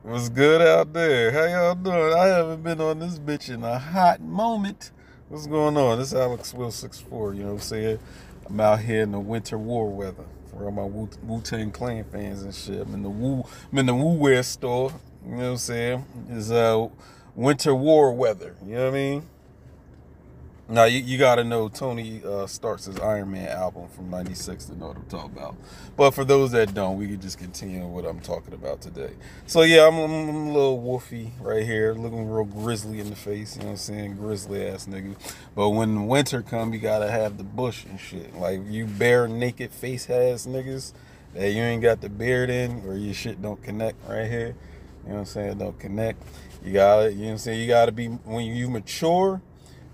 What's good out there? How y'all doing? I haven't been on this bitch in a hot moment. What's going on? This is Alex Will 64. You know what I'm saying? I'm out here in the winter war weather for all my Wu-Tang Clan fans and shit. I'm in the Wu Wear store. You know what I'm saying? It's winter war weather. You know what I mean? Now, you got to know Tony Stark's Iron Man album from 96 to know what I'm talking about. But for those that don't, we can just continue what I'm talking about today. So, yeah, I'm a little wolfy right here, looking real grizzly in the face, you know what I'm saying? Grizzly ass nigga. But when winter come, you got to have the bush and shit. Like, you bare naked face ass niggas that you ain't got the beard in or your shit don't connect right here. You know what I'm saying? Don't connect. You got to, you know what I'm saying? You got to be, when you mature,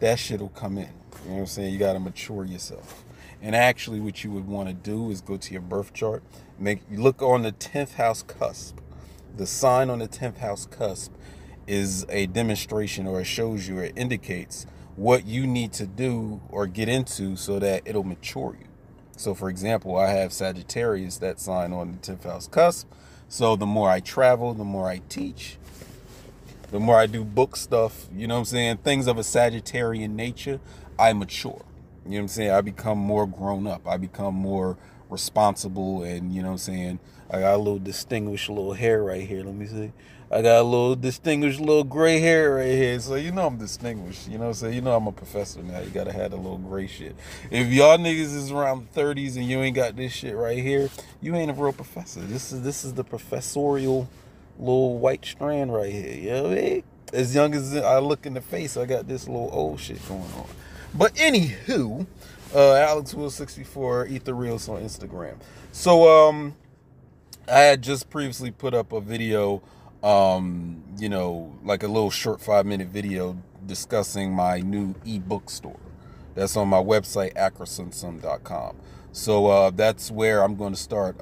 that shit will come in. You know what I'm saying? You got to mature yourself. And actually what you would want to do is go to your birth chart. Look on the 10th house cusp. The sign on the 10th house cusp is a demonstration, or it shows you, or it indicates what you need to do or get into so that it'll mature you. So for example, I have Sagittarius, that sign on the 10th house cusp. So the more I travel, the more I teach, the more I do book stuff, you know what I'm saying, things of a Sagittarian nature, I mature. You know what I'm saying? I become more grown up. I become more responsible, and you know what I'm saying? I got a little distinguished little hair right here. Let me see. I got a little distinguished little gray hair right here. So you know I'm distinguished. You know what I'm saying? You know I'm a professor now. You gotta have the little gray shit. If y'all niggas is around the 30s and you ain't got this shit right here, you ain't a real professor. This is the professorial little white strand right here. You know what I mean? As young as I look in the face, I got this little old shit going on. But anywho, Alex Will 64 Ether Reels on Instagram. So I had just previously put up a video, you know, like a little short 5-minute video discussing my new ebook store. That's on my website, acrosonsum.com. So that's where I'm going to start,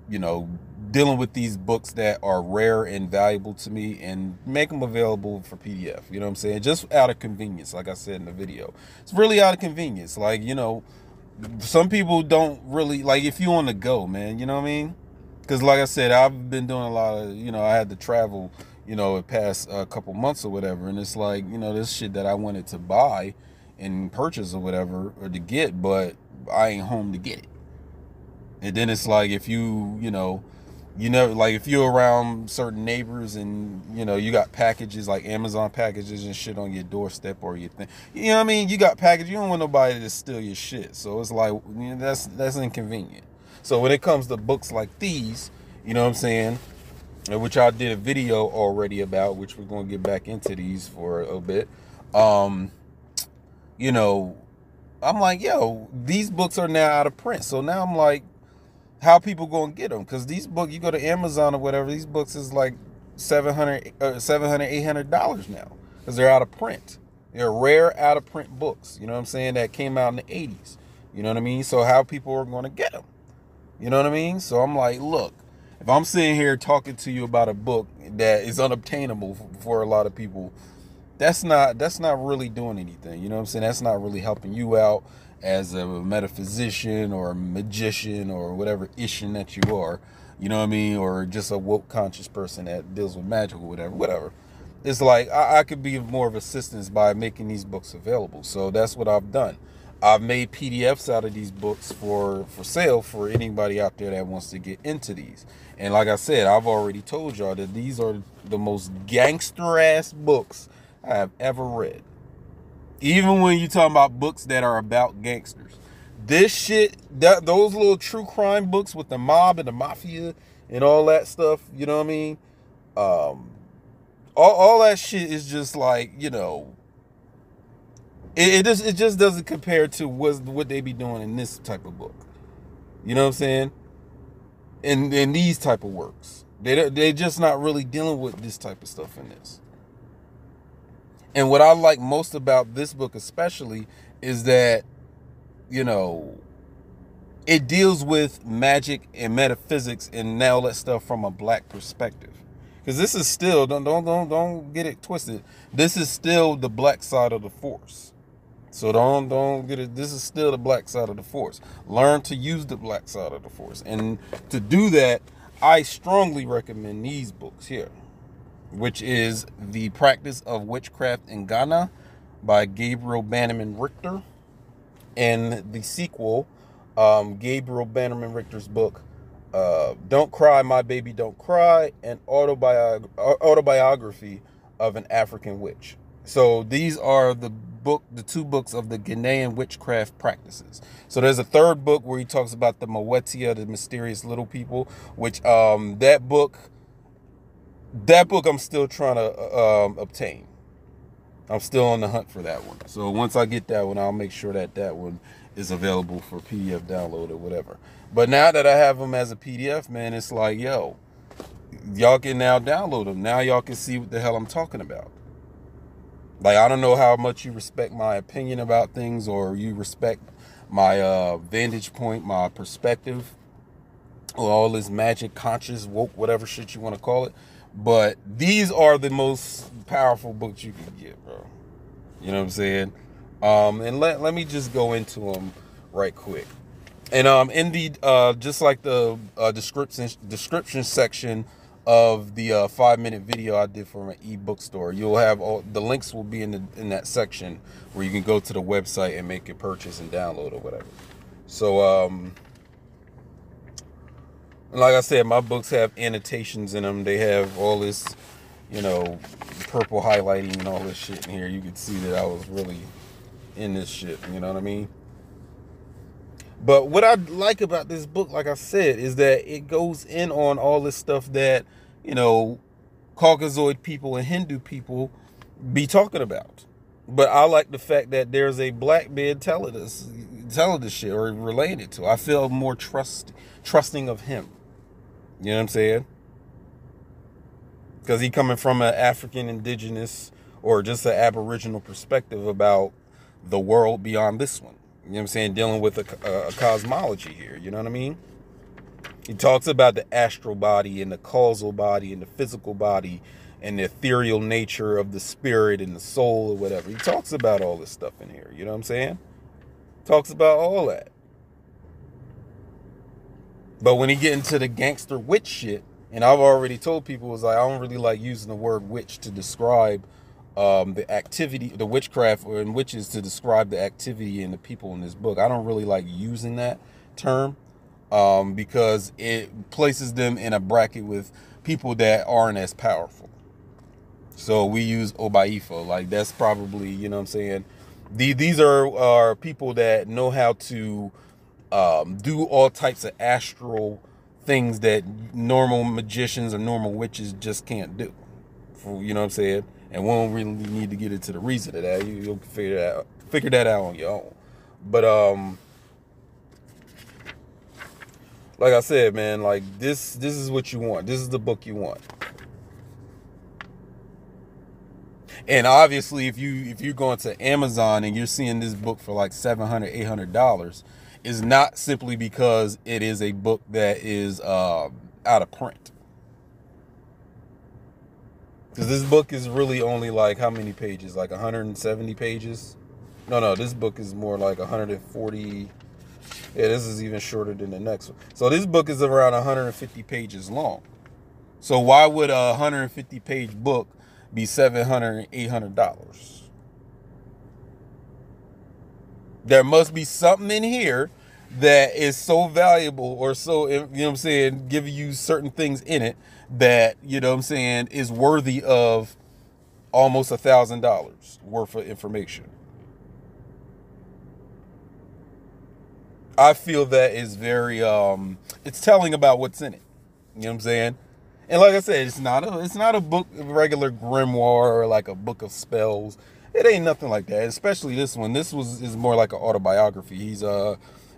you know, dealing with these books that are rare and valuable to me and make them available for PDF. You know what I'm saying? Just out of convenience, like I said in the video. It's really out of convenience. Like, you know, some people don't really, like, if you on the go, man, you know what I mean? Because like I said, I've been doing a lot of, you know, I had to travel, you know, the past couple months or whatever. And it's like, you know, this shit that I wanted to buy and purchase or whatever, or to get, but I ain't home to get it. And then it's like, if you know, like if you're around certain neighbors and, you know, you got packages like Amazon packages and shit on your doorstep or your thing, you know what I mean? You got packages, you don't want nobody to steal your shit. So it's like, you know, that's inconvenient. So when it comes to books like these, you know what I'm saying, which I did a video already about, which we're going to get back into these for a bit, you know, I'm like, yo, these books are now out of print. So now I'm like, how people gonna get them? Because these books, you go to Amazon or whatever, these books is like $700, $800 now, because they're out of print. They're rare out of print books, you know what I'm saying, that came out in the 80s. You know what I mean? So how people are gonna get them? You know what I mean? So I'm like, look, if I'm sitting here talking to you about a book that is unobtainable for a lot of people, that's not really doing anything. You know what I'm saying? That's not really helping you out as a metaphysician or a magician or whatever ishin that you are. You know what I mean? Or just a woke conscious person that deals with magic or whatever. It's like I could be of more of assistance by making these books available. So that's what I've done. I've made PDFs out of these books for sale for anybody out there that wants to get into these. And like I said, I've already told y'all that these are the most gangster ass books I have ever read. Even when you talking about books that are about gangsters, this shit, those little true crime books with the mob and the mafia and all that stuff, you know what I mean? All that shit is just like, you know, it just doesn't compare to what they be doing in this type of book. You know what I'm saying? In these type of works, they're just not really dealing with this type of stuff in this. And what I like most about this book especially is that, you know, it deals with magic and metaphysics and all that stuff from a black perspective. Because this is still, don't get it twisted, this is still the black side of the force. So don't get it, this is still the black side of the force. Learn to use the black side of the force. And to do that, I strongly recommend these books here, which is The Practice of Witchcraft in Ghana by Gabriel Bannerman-Richter, and the sequel, Gabriel Bannerman-Richter's book, Don't Cry, My Baby, Don't Cry, and Autobiography of an African Witch. So these are the two books of the Ghanaian Witchcraft Practices. So there's a third book where he talks about the Mawetia, the mysterious little people, which that book I'm still trying to obtain. I'm still on the hunt for that one. So once I get that one, I'll make sure that one is available for PDF download or whatever. But now that I have them as a PDF, man, it's like, yo, y'all can now download them. Now y'all can see what the hell I'm talking about. Like, I don't know how much you respect my opinion about things, or you respect my vantage point, my perspective, or all this magic, conscious, woke, whatever shit you want to call it. But these are the most powerful books you can get, bro. You know what I'm saying? And let me just go into them right quick. And in the just like the description section of the 5-minute video I did for my ebook store, you'll have all the links will be in that section where you can go to the website and make your purchase and download or whatever. So like I said, my books have annotations in them. They have all this, you know, purple highlighting and all this shit in here. You can see that I was really in this shit, you know what I mean? But what I like about this book, like I said, is that it goes in on all this stuff that, you know, Caucasoid people and Hindu people be talking about. But I like the fact that there's a black man telling this shit or relaying it to. I feel more trusting of him. You know what I'm saying? Because he coming from an African indigenous or just an aboriginal perspective about the world beyond this one. You know what I'm saying? Dealing with a cosmology here. You know what I mean? He talks about the astral body and the causal body and the physical body and the ethereal nature of the spirit and the soul or whatever. He talks about all this stuff in here. You know what I'm saying? Talks about all that. But when he get into the gangster witch shit, and I've already told people, is like, I don't really like using the word witch to describe the activity, the witchcraft and witches to describe the activity and the people in this book. I don't really like using that term because it places them in a bracket with people that aren't as powerful. So we use Obayi. Like, that's probably, you know what I'm saying? These are people that know how to do all types of astral things that normal magicians or normal witches just can't do. You know what I'm saying? And we don't really need to get into the reason of that. You'll figure that out on your own. But like I said, man, like this is what you want. This is the book you want. And obviously, if you're going to Amazon and you're seeing this book for like $700, $800, is not simply because it is a book that is out of print. Because this book is really only like how many pages? Like 170 pages? No, this book is more like 140. Yeah, this is even shorter than the next one. So this book is around 150 pages long. So why would a 150 page book be $700, $800? There must be something in here that is so valuable or so, you know what I'm saying, giving you certain things in it that, you know what I'm saying, is worthy of almost $1,000 worth of information. I feel that is very, it's telling about what's in it. You know what I'm saying? And like I said, it's not a book, a regular grimoire or like a book of spells. It ain't nothing like that. Especially this one. This is more like an autobiography. He's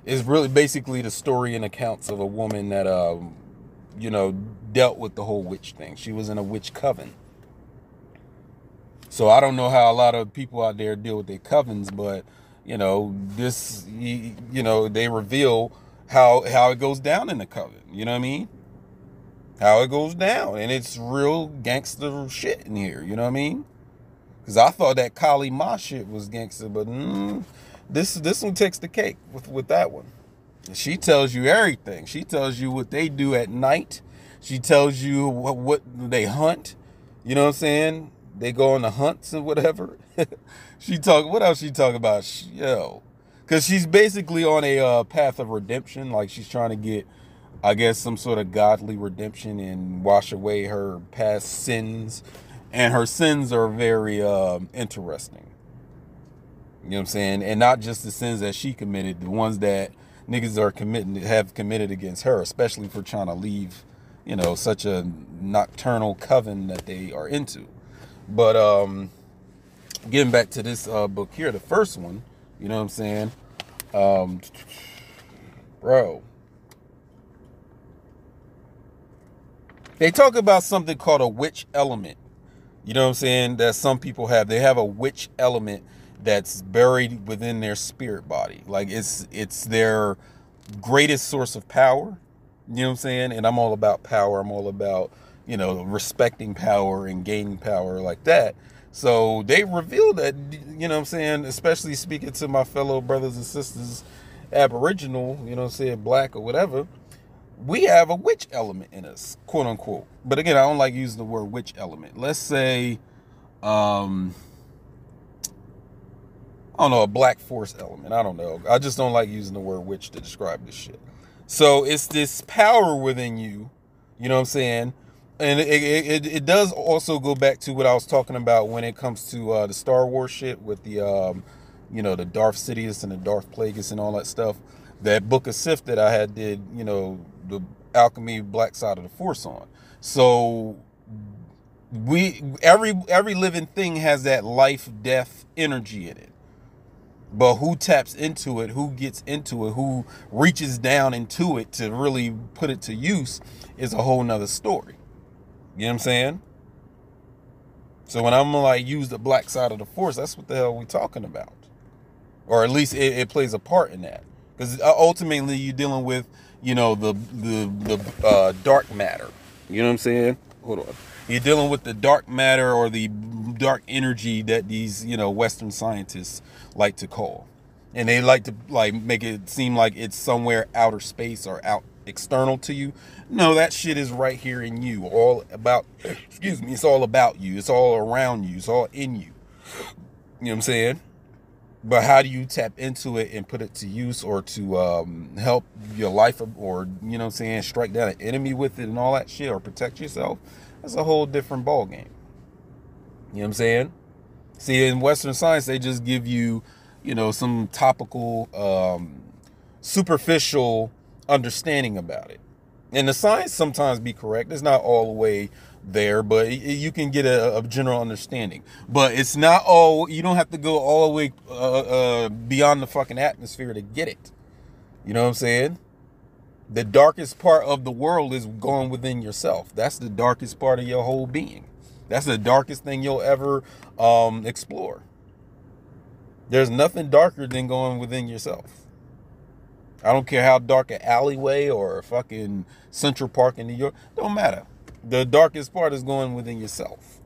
is really basically the story and accounts of a woman that you know, dealt with the whole witch thing. She was in a witch coven. So I don't know how a lot of people out there deal with their covens, but you know, this, you know, they reveal how it goes down in the coven. You know what I mean? How it goes down, and it's real gangster shit in here. You know what I mean? Because I thought that Kali Ma shit was gangster, but this one takes the cake with that one. She tells you everything. She tells you what they do at night. She tells you what they hunt. You know what I'm saying? They go on the hunts and whatever. What else she talk about? Yo, because she's basically on a path of redemption. Like she's trying to get, I guess, some sort of godly redemption and wash away her past sins. And her sins are very interesting. You know what I'm saying? And not just the sins that she committed, the ones that niggas have committed against her, especially for trying to leave, you know, such a nocturnal coven that they are into. But getting back to this book here, the first one, you know what I'm saying? Bro. They talk about something called a witch element. You know what I'm saying? That some people have. They have a witch element that's buried within their spirit body. Like it's their greatest source of power. You know what I'm saying? And I'm all about power. I'm all about, you know, respecting power and gaining power like that. So they reveal that, you know what I'm saying, especially speaking to my fellow brothers and sisters, Aboriginal, you know what I'm saying, black or whatever, we have a witch element in us, quote unquote. But again, I don't like using the word witch element. Let's say, I don't know, a black force element. I don't know. I just don't like using the word witch to describe this shit. So it's this power within you, you know what I'm saying? And it does also go back to what I was talking about when it comes to the Star Wars shit with the, you know, the Darth Sidious and the Darth Plagueis and all that stuff. That Book of Sith that I had did, you know, the alchemy black side of the force on. So every living thing has that life death energy in it. But who taps into it, who gets into it, who reaches down into it to really put it to use is a whole nother story. You know what I'm saying? So when I'm like use the black side of the force, that's what the hell we talking about. Or at least it plays a part in that. Because ultimately you're dealing with, you know, the dark matter. You know what I'm saying? Hold on. You're dealing with the dark matter or the dark energy that these, you know, Western scientists like to call. And they like to like make it seem like it's somewhere outer space or out external to you. No, that shit is right here in you. All about, excuse me, it's all about you. It's all around you. It's all in you. You know what I'm saying? But how do you tap into it and put it to use or to help your life or, you know what I'm saying, strike down an enemy with it and all that shit or protect yourself? That's a whole different ball game. You know what I'm saying? See, in Western science, they just give you, you know, some topical, superficial understanding about it. And the science sometimes be correct. It's not all the way there, but you can get a general understanding. But it's not all, you don't have to go all the way beyond the fucking atmosphere to get it. You know what I'm saying? The darkest part of the world is going within yourself. That's the darkest part of your whole being. That's the darkest thing you'll ever explore. There's nothing darker than going within yourself. I don't care how dark an alleyway or a fucking Central Park in New York. Don't matter. The darkest part is going within yourself.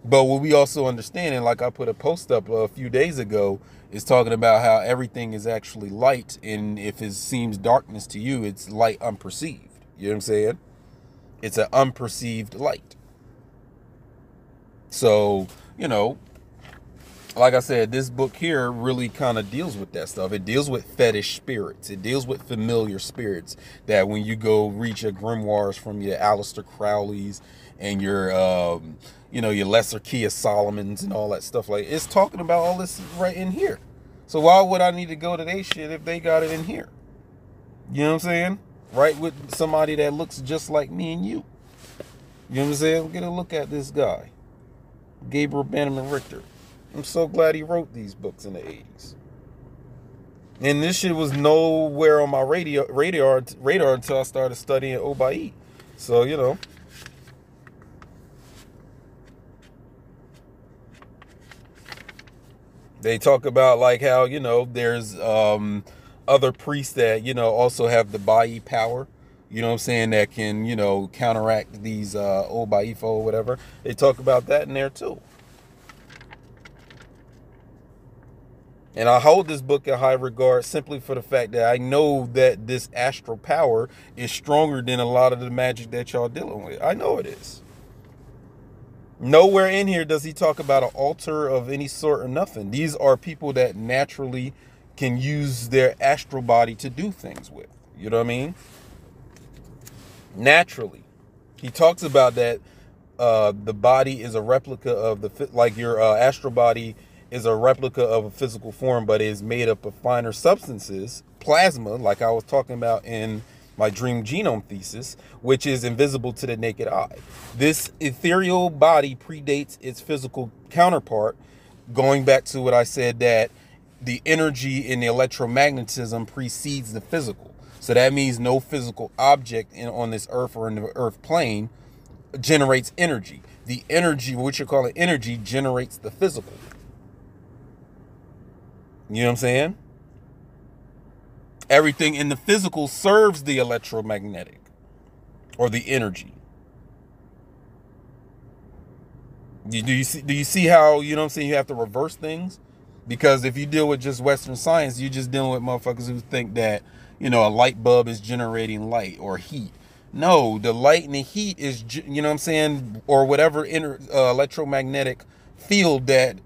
But what we also understand, and like I put a post up a few days ago, is talking about how everything is actually light. And if it seems darkness to you, it's light unperceived. You know what I'm saying? It's an unperceived light. So, you know, like I said, this book here really kind of deals with that stuff. It deals with fetish spirits. It deals with familiar spirits that when you go read your grimoires from your Aleister Crowleys and your, you know, your Lesser Key of Solomons and all that stuff, like it's talking about all this right in here. So why would I need to go to their shit if they got it in here? You know what I'm saying? Right with somebody that looks just like me and you. You know what I'm saying? Get a look at this guy, Gabriel Bannerman-Richter. I'm so glad he wrote these books in the 80s. And this shit was nowhere on my radar until I started studying Obayi. So, you know. They talk about like how, you know, there's other priests that, you know, also have the Bayi power. You know what I'm saying? That can, you know, counteract these Obayi or whatever. They talk about that in there too. And I hold this book in high regard simply for the fact that I know that this astral power is stronger than a lot of the magic that y'all dealing with. I know it is. Nowhere in here does he talk about an altar of any sort or nothing. These are people that naturally can use their astral body to do things with. You know what I mean? Naturally. He talks about that the body is a replica of like your astral body is a replica of a physical form, but is made up of finer substances, plasma, like I was talking about in my dream genome thesis, which is invisible to the naked eye. This ethereal body predates its physical counterpart, going back to what I said, that the energy in the electromagnetism precedes the physical. So that means no physical object on this earth or in the earth plane generates energy. The energy, what you call it energy, generates the physical. You know what I'm saying? Everything in the physical serves the electromagnetic or the energy. Do you see how, you know what I'm saying, you have to reverse things? Because if you deal with just Western science, you're just dealing with motherfuckers who think that, you know, a light bulb is generating light or heat. No, the light and the heat is, you know what I'm saying, or whatever electromagnetic field that,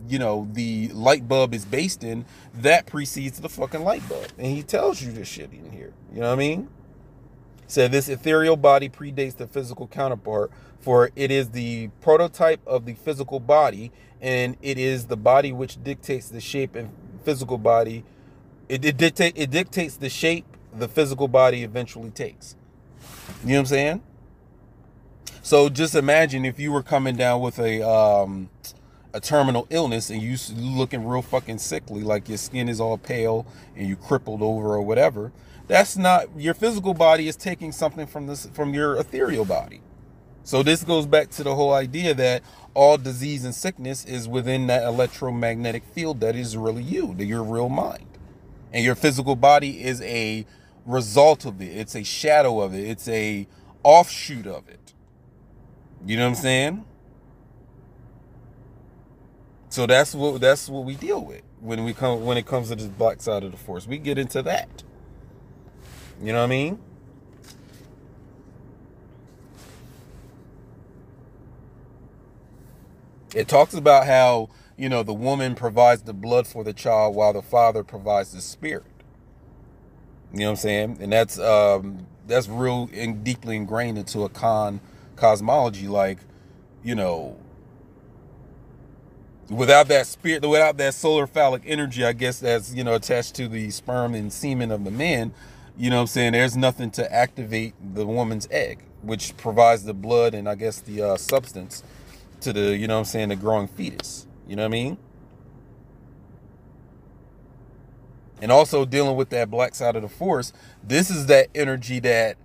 you know, the light bulb is based in, that precedes the fucking light bulb. And he tells you this shit in here. You know what I mean? Said this ethereal body predates the physical counterpart, for it is the prototype of the physical body, and it is the body which dictates the shape and physical body. It dictates the shape the physical body eventually takes. You know what I'm saying? So just imagine if you were coming down with a terminal illness and you looking real fucking sickly, like your skin is all pale and you crippled over or whatever. That's not, your physical body is taking something from your ethereal body. So this goes back to the whole idea that all disease and sickness is within that electromagnetic field that is really you, your real mind. And your physical body is a result of it. It's a shadow of it. It's a offshoot of it. You know what I'm saying? So that's what we deal with when it comes to this black side of the force. We get into that. You know what I mean? It talks about how, you know, the woman provides the blood for the child while the father provides the spirit. You know what I'm saying? And that's real and deeply ingrained into a cosmology. Like, you know, without that spirit, without that solar phallic energy, I guess that's, you know, attached to the sperm and semen of the man, you know what I'm saying, there's nothing to activate the woman's egg, which provides the blood and I guess the substance to the, you know what I'm saying, the growing fetus. You know what I mean? And also dealing with that black side of the force, this is that energy that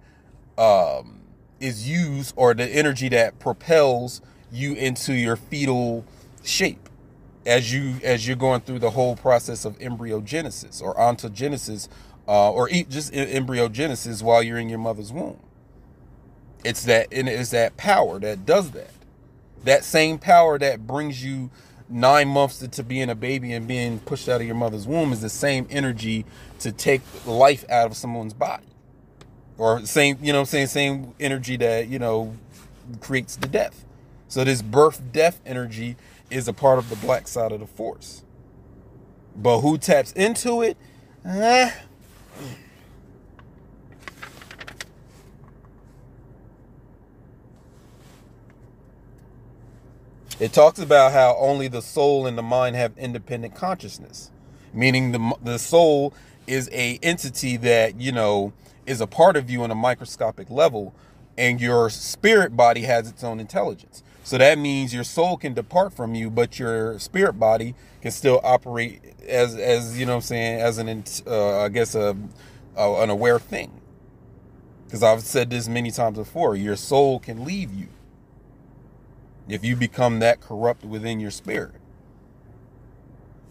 is used, or the energy that propels you into your fetal shape as you're going through the whole process of embryogenesis or ontogenesis, or just embryogenesis while you're in your mother's womb. It's that power that does that. That same power that brings you 9 months to being a baby and being pushed out of your mother's womb is the same energy to take life out of someone's body. Or same, you know what I'm saying, same energy that, you know, creates the death. So this birth-death energy is a part of the black side of the force. But who taps into it? It talks about how only the soul and the mind have independent consciousness, meaning the soul is a entity that, you know, is a part of you on a microscopic level, and your spirit body has its own intelligence. So that means your soul can depart from you, but your spirit body can still operate as you know what I'm saying, as an I guess an aware thing. Because I've said this many times before, your soul can leave you if you become that corrupt within your spirit.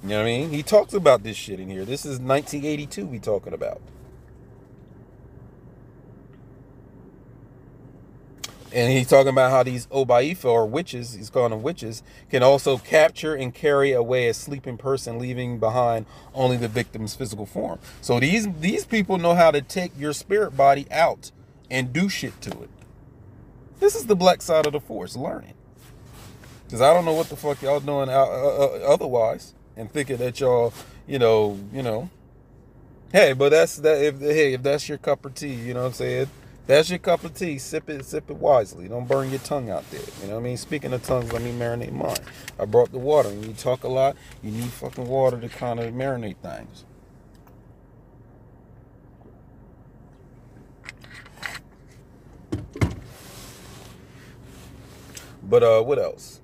You know what I mean? He talks about this shit in here. This is 1982 we talking about. And he's talking about how these Obayi, or witches, he's calling them witches, can also capture and carry away a sleeping person, leaving behind only the victim's physical form. So these people know how to take your spirit body out and do shit to it. This is the black side of the force, learning. Because I don't know what the fuck y'all doing otherwise, and thinking that y'all, you know, hey, but if that's your cup of tea, you know what I'm saying? That's your cup of tea. Sip it wisely. Don't burn your tongue out there. You know what I mean? Speaking of tongues, let me marinate mine. I brought the water. When you talk a lot, you need fucking water to kind of marinate things. But what else?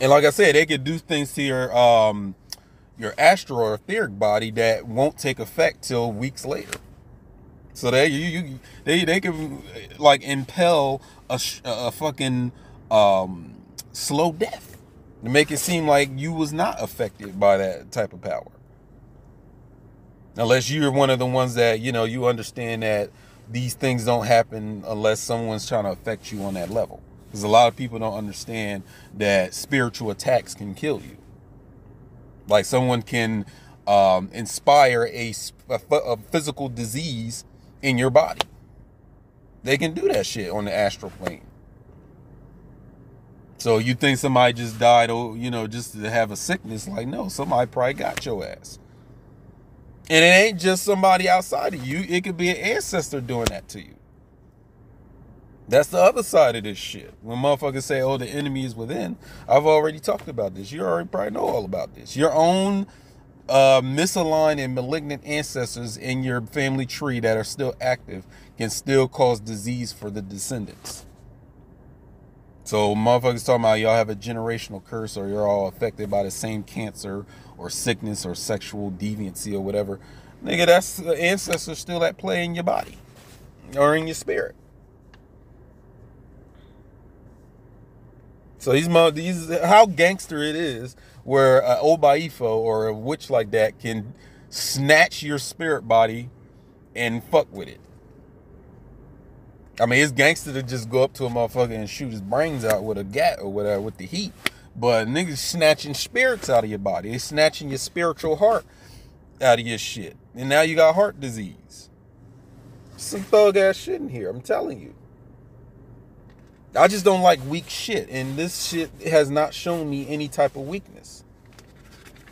And like I said, they could do things to your astral or etheric body that won't take effect till weeks later. So they can like impel a fucking slow death to make it seem like you was not affected by that type of power. Unless you're one of the ones that, you know, you understand that these things don't happen unless someone's trying to affect you on that level. Because a lot of people don't understand that spiritual attacks can kill you. Like someone can inspire a physical disease in your body. They can do that shit on the astral plane. So you think somebody just died, you know, just to have a sickness? Like, no, somebody probably got your ass. And it ain't just somebody outside of you. It could be an ancestor doing that to you. That's the other side of this shit. When motherfuckers say, oh, the enemy is within, I've already talked about this. You already probably know all about this. Your own misaligned and malignant ancestors in your family tree that are still active can still cause disease for the descendants. So motherfuckers talking about y'all have a generational curse or you're all affected by the same cancer or sickness or sexual deviancy or whatever. Nigga, that's the ancestors still at play in your body or in your spirit. So these how gangster it is where an Obayi or a witch like that can snatch your spirit body and fuck with it. I mean, it's gangster to just go up to a motherfucker and shoot his brains out with a gat or whatever with the heat. But niggas snatching spirits out of your body. They snatching your spiritual heart out of your shit. And now you got heart disease. Some thug ass shit in here, I'm telling you. I just don't like weak shit, and this shit has not shown me any type of weakness.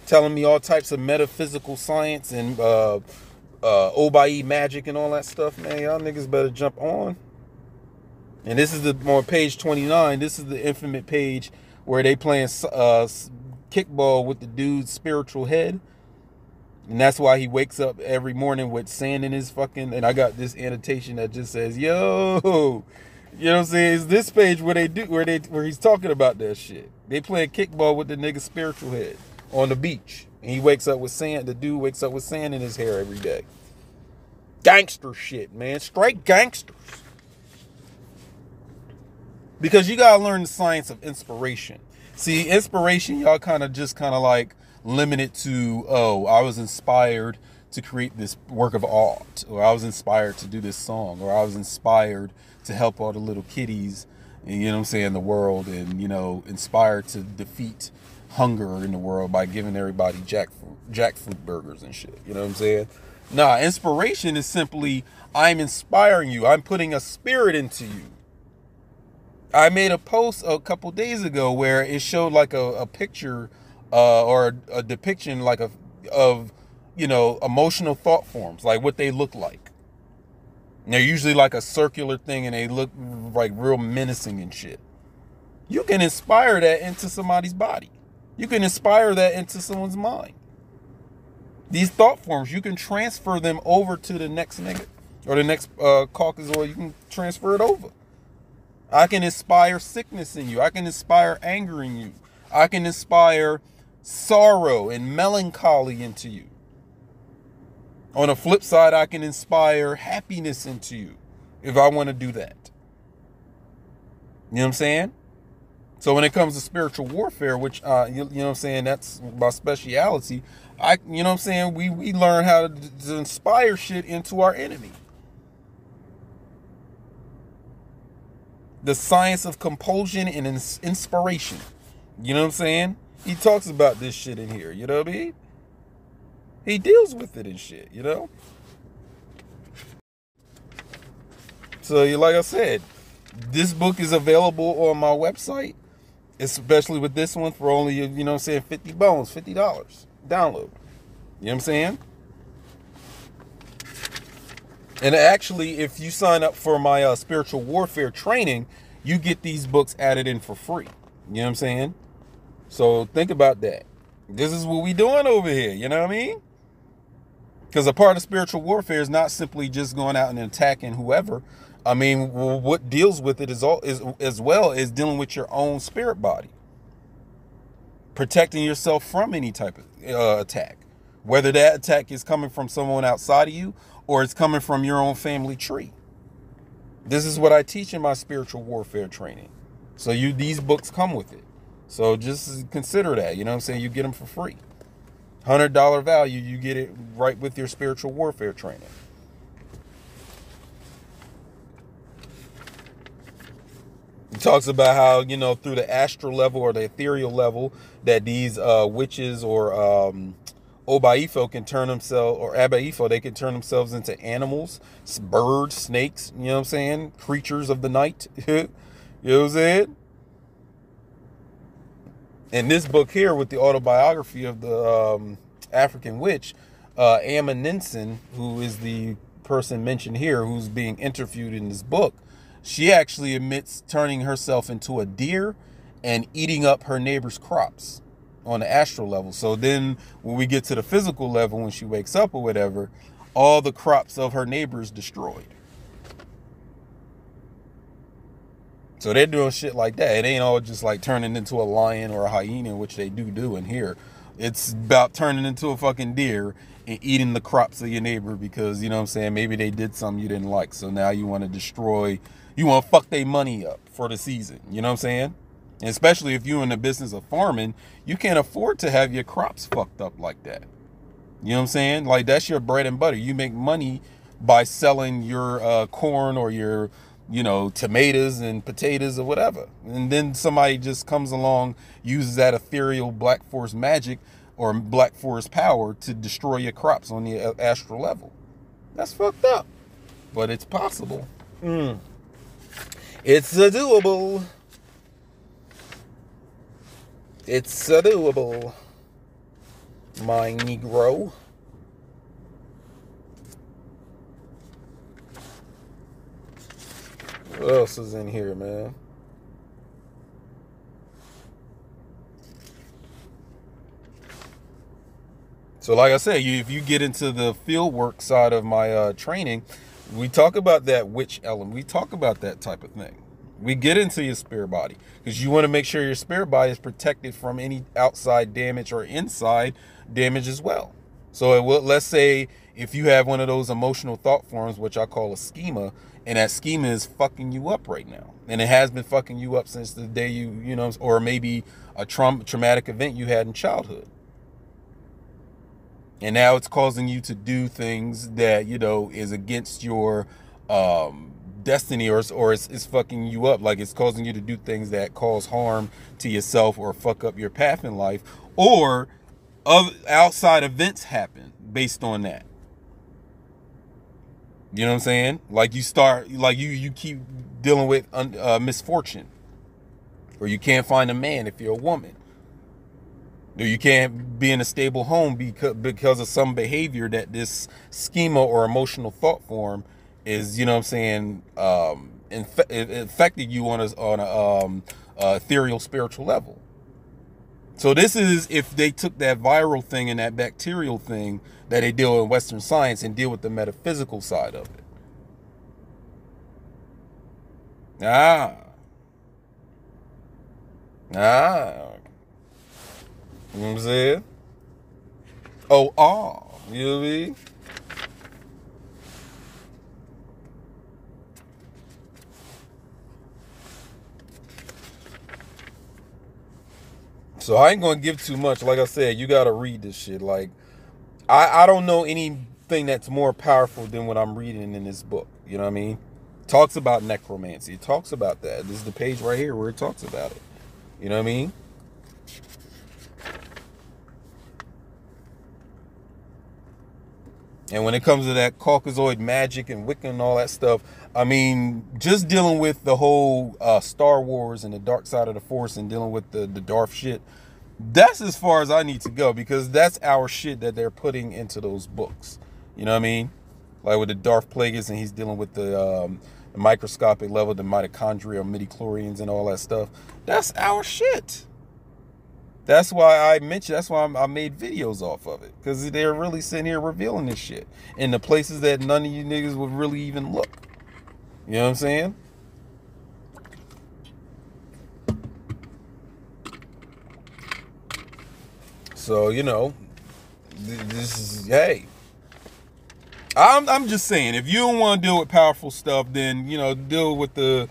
Telling me all types of metaphysical science and Obayi magic and all that stuff, man. Y'all niggas better jump on. And this is on page 29. This is the infamous page where they playing kickball with the dude's spiritual head. And that's why he wakes up every morning with sand in his fucking... And I got this annotation that just says, yo... You know what I'm saying? It's this page where he's talking about that shit. They playing kickball with the nigga's spiritual head on the beach. And he wakes up with sand. The dude wakes up with sand in his hair every day. Gangster shit, man. Straight gangsters. Because you gotta learn the science of inspiration. See, inspiration, y'all kind of like limit it to, oh, I was inspired to create this work of art, or I was inspired to do this song, or I was inspired to help all the little kitties, and, you know what I'm saying, the world, and, you know, inspired to defeat hunger in the world by giving everybody jackfruit burgers and shit. You know what I'm saying? Nah, inspiration is simply, I'm inspiring you. I'm putting a spirit into you. I made a post a couple days ago where it showed like a picture or a depiction like of, you know, emotional thought forms, like what they look like. And they're usually like a circular thing and they look like real menacing and shit. You can inspire that into somebody's body. You can inspire that into someone's mind. These thought forms, you can transfer them over to the next nigga or the next caucus, or you can transfer it over. I can inspire sickness in you. I can inspire anger in you. I can inspire sorrow and melancholy into you. On the flip side, I can inspire happiness into you if I want to do that. You know what I'm saying? So when it comes to spiritual warfare, which, you know what I'm saying, that's my speciality, you know what I'm saying, we learn how to inspire shit into our enemy. The Science of Compulsion and Inspiration. You know what I'm saying? He talks about this shit in here. You know what I mean? He deals with it and shit, you know? So, like I said, this book is available on my website, especially with this one for only, you know what I'm saying, $50, $50 download. You know what I'm saying? And actually, if you sign up for my spiritual warfare training, you get these books added in for free. You know what I'm saying? So think about that. This is what we doing over here. You know what I mean? Because a part of spiritual warfare is not simply just going out and attacking whoever. I mean, what deals with it is as well as dealing with your own spirit body. Protecting yourself from any type of attack. Whether that attack is coming from someone outside of you or it's coming from your own family tree. This is what I teach in my spiritual warfare training. So these books come with it. So just consider that, you know what I'm saying? You get them for free. $100 value, you get it right with your spiritual warfare training. He talks about how, you know, through the astral level or the ethereal level that these witches or Obayi can turn themselves, or Abayi, they can turn themselves into animals, birds, snakes, you know what I'm saying? Creatures of the night. You know what I'm saying? In this book here with the autobiography of the African witch, Amma, who is the person mentioned here who's being interviewed in this book, she actually admits turning herself into a deer and eating up her neighbor's crops on the astral level. So then when we get to the physical level, when she wakes up or whatever, all the crops of her neighbors destroyed. So they're doing shit like that. It ain't all just like turning into a lion or a hyena, which they do in here. It's about turning into a fucking deer and eating the crops of your neighbor because, you know what I'm saying, maybe they did something you didn't like. So now you want to destroy, you want to fuck their money up for the season. You know what I'm saying? And especially if you're in the business of farming, you can't afford to have your crops fucked up like that. You know what I'm saying? Like, that's your bread and butter. You make money by selling your corn or your, you know, tomatoes and potatoes or whatever. And then somebody just comes along, uses that ethereal black force magic or black force power to destroy your crops on the astral level. That's fucked up. But it's possible. It's doable. It's doable, my Negro. What else is in here, man? So like I said, if you get into the field work side of my training, we talk about that witch element. We talk about that type of thing. We get into your spirit body because you want to make sure your spirit body is protected from any outside damage or inside damage as well. So let's say if you have one of those emotional thought forms, which I call a schema, and that schema is fucking you up right now, and it has been fucking you up since the day you know, or maybe a traumatic event you had in childhood. And now it's causing you to do things that, you know, is against your destiny, or it's fucking you up. Like, it's causing you to do things that cause harm to yourself or fuck up your path in life, or outside events happen based on that. You know what I'm saying? Like, you start, like, you keep dealing with misfortune, or you can't find a man if you're a woman, or you can't be in a stable home because of some behavior that this schema or emotional thought form is, you know what I'm saying, it affected you on a ethereal spiritual level. So this is if they took that viral thing and that bacterial thing that they deal in Western science and deal with the metaphysical side of it. You know what I'm saying? You know what I mean? So I ain't gonna give too much. Like I said, you gotta read this shit. Like, I don't know anything that's more powerful than what I'm reading in this book. You know what I mean? Talks about necromancy. It talks about that. This is the page right here where it talks about it. You know what I mean? And when it comes to that Caucasoid magic and Wicca and all that stuff, I mean, just dealing with the whole Star Wars and the dark side of the Force and dealing with the Darth shit, that's as far as I need to go, because that's our shit that they're putting into those books. You know what I mean? Like with the Darth Plagueis, and he's dealing with the microscopic level, the mitochondria, midichlorians, and all that stuff. That's our shit. That's why I mentioned, that's why I made videos off of it. Because they're really sitting here revealing this shit in the places that none of you niggas would really even look. You know what I'm saying? So, you know, this is, hey. I'm just saying, if you don't want to deal with powerful stuff, then, you know, deal with the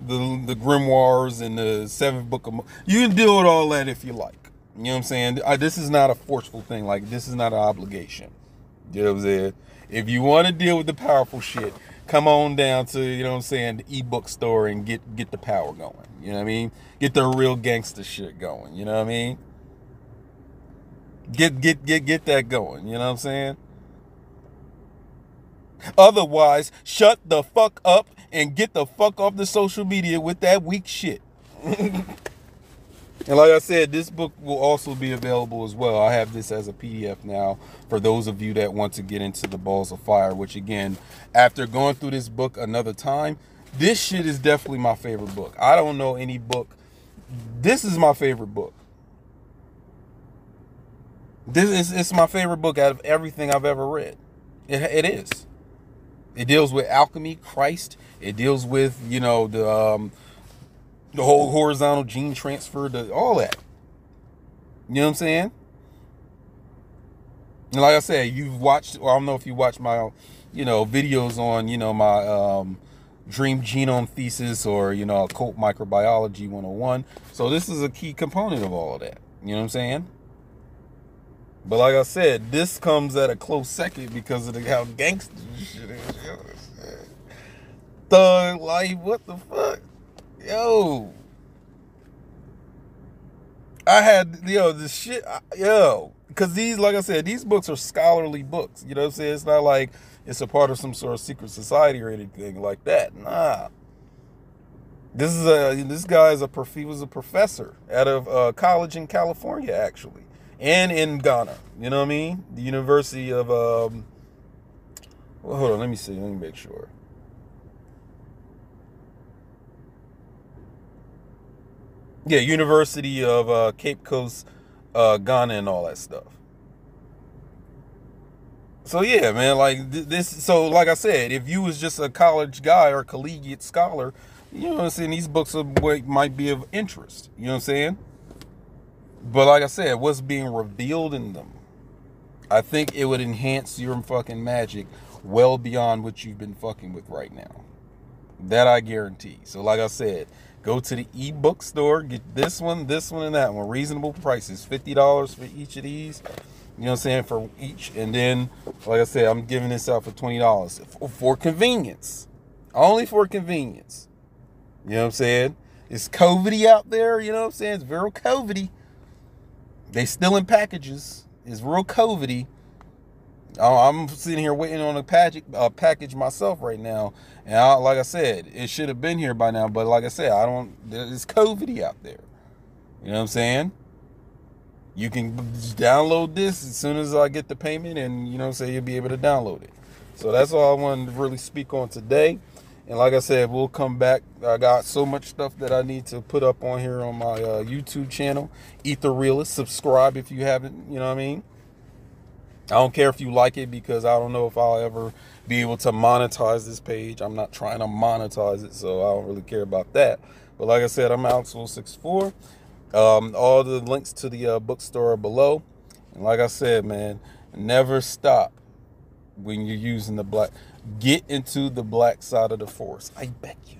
grimoires and the 7th book of... You can deal with all that if you like. You know what I'm saying? This is not a forceful thing. Like, this is not an obligation. You know what I'm saying? If you want to deal with the powerful shit, come on down to, you know what I'm saying, the ebook store and get the power going. You know what I mean? Get the real gangster shit going. You know what I mean? Get that going. You know what I'm saying? Otherwise, shut the fuck up and get the fuck off the social media with that weak shit. And like I said, this book will also be available as well. I have this as a PDF now for those of you that want to get into the Balls of Fire, which again, after going through this book another time, this shit is definitely my favorite book. I don't know any book. This is my favorite book. It's my favorite book out of everything I've ever read. It is. It deals with alchemy, Christ. It deals with, you know, the whole horizontal gene transfer, all that. You know what I'm saying? And like I said, you've watched, or I don't know if you watched my, you know, videos on, you know, my dream genome thesis, or, you know, occult microbiology 101. So this is a key component of all of that. You know what I'm saying? But like I said, this comes at a close second because of how gangster this shit is. Thug life, what the fuck? Yo. I had, yo, this shit, yo. Because these, like I said, these books are scholarly books. You know what I'm saying? It's not like it's a part of some sort of secret society or anything like that. Nah. This guy is he was a professor at a college in California, actually. And in Ghana, you know what I mean? The University of, well, hold on, let me see, let me make sure. Yeah, University of Cape Coast, Ghana, and all that stuff. So yeah, man, like this, so like I said, if you was just a college guy or collegiate scholar, you know what I'm saying, these books are what might be of interest, you know what I'm saying? But like I said, what's being revealed in them, I think it would enhance your fucking magic well beyond what you've been fucking with right now. That I guarantee. So like I said, go to the ebook store, get this one, and that one. Reasonable prices, $50 for each of these. You know what I'm saying, for each. And then, like I said, I'm giving this out for $20 for convenience. Only for convenience. You know what I'm saying? It's COVID-y out there, you know what I'm saying? It's real COVID-y. They still in packages. It's real COVID-y. I'm sitting here waiting on a package myself right now. And like I said, it should have been here by now. But like I said, it's COVID-y out there. You know what I'm saying? You can just download this as soon as I get the payment, and, you know what I'm saying, you'll be able to download it. So that's all I wanted to really speak on today. And like I said, we'll come back. I got so much stuff that I need to put up on here on my YouTube channel. Ether Realist. Subscribe if you haven't, you know what I mean? I don't care if you like it, because I don't know if I'll ever be able to monetize this page. I'm not trying to monetize it, so I don't really care about that. But like I said, I'm Alex164. All the links to the bookstore are below. And like I said, man, never stop when you're using the black. Get into the black side of the force. I beg you.